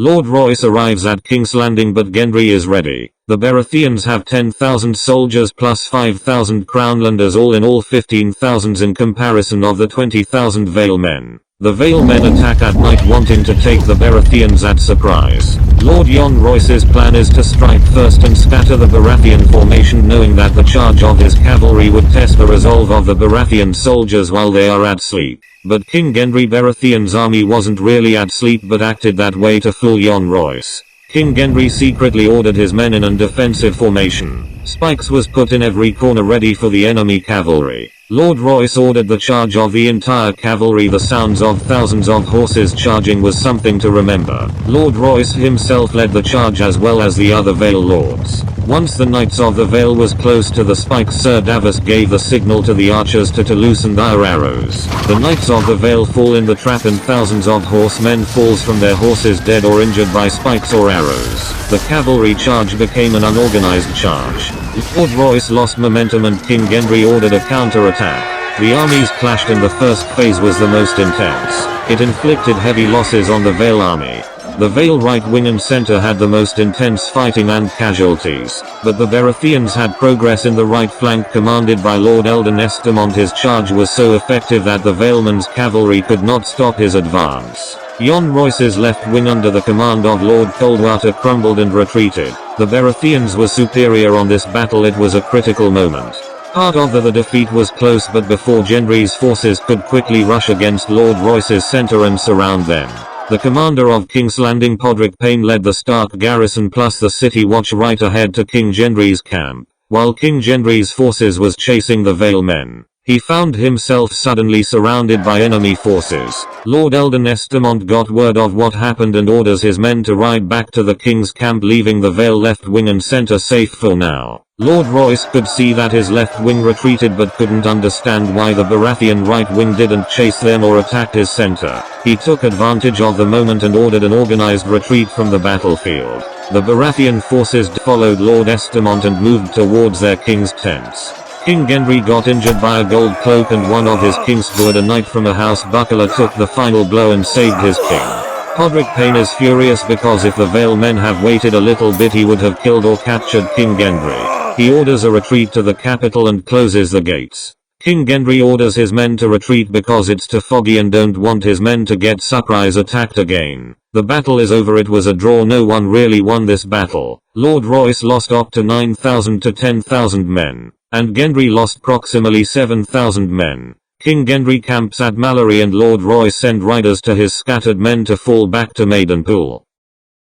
Lord Royce arrives at King's Landing but Gendry is ready. The Baratheons have 10,000 soldiers plus 5,000 Crownlanders, all in all 15,000 in comparison of the 20,000 Vale men. The Vale men attack at night wanting to take the Baratheons at surprise. Lord Jon Royce's plan is to strike first and scatter the Baratheon formation, knowing that the charge of his cavalry would test the resolve of the Baratheon soldiers while they are at sleep. But King Gendry Baratheon's army wasn't really at sleep but acted that way to fool Jon Royce. King Gendry secretly ordered his men in an defensive formation. Spikes was put in every corner ready for the enemy cavalry. Lord Royce ordered the charge of the entire cavalry. The sounds of thousands of horses charging was something to remember. Lord Royce himself led the charge as well as the other Vale lords. Once the Knights of the Vale was close to the spikes, Sir Davos gave the signal to the archers to loosen their arrows. The Knights of the Vale fall in the trap and thousands of horsemen falls from their horses dead or injured by spikes or arrows. The cavalry charge became an unorganized charge. Lord Royce lost momentum and King Gendry ordered a counter-attack. The armies clashed and the first phase was the most intense. It inflicted heavy losses on the Vale army. The Vale right wing and center had the most intense fighting and casualties, but the Baratheons had progress in the right flank commanded by Lord Eldon Estamont. His charge was so effective that the Valemen's cavalry could not stop his advance. Jon Royce's left wing under the command of Lord Coldwater crumbled and retreated. The Baratheons were superior on this battle. It was a critical moment. Part of the defeat was close, but before Gendry's forces could quickly rush against Lord Royce's center and surround them, the commander of King's Landing, Podrick Payne, led the Stark garrison plus the city watch right ahead to King Gendry's camp. While King Gendry's forces was chasing the Vale men, he found himself suddenly surrounded by enemy forces. Lord Eldon Estamont got word of what happened and orders his men to ride back to the king's camp, leaving the Vale left wing and center safe for now. Lord Royce could see that his left wing retreated but couldn't understand why the Baratheon right wing didn't chase them or attack his center. He took advantage of the moment and ordered an organized retreat from the battlefield. The Baratheon forces followed Lord Estamont and moved towards their king's tents. King Gendry got injured by a gold cloak and one of his kingsguard, a knight from a house buckler, took the final blow and saved his king. Podrick Payne is furious because if the Vale men have waited a little bit he would have killed or captured King Gendry. He orders a retreat to the capital and closes the gates. King Gendry orders his men to retreat because it's too foggy and don't want his men to get surprise attacked again. The battle is over. It was a draw. No one really won this battle. Lord Royce lost up to 9,000 to 10,000 men, and Gendry lost proximately 7,000 men. King Gendry camps at Mallory and Lord Royce sent riders to his scattered men to fall back to Maidenpool.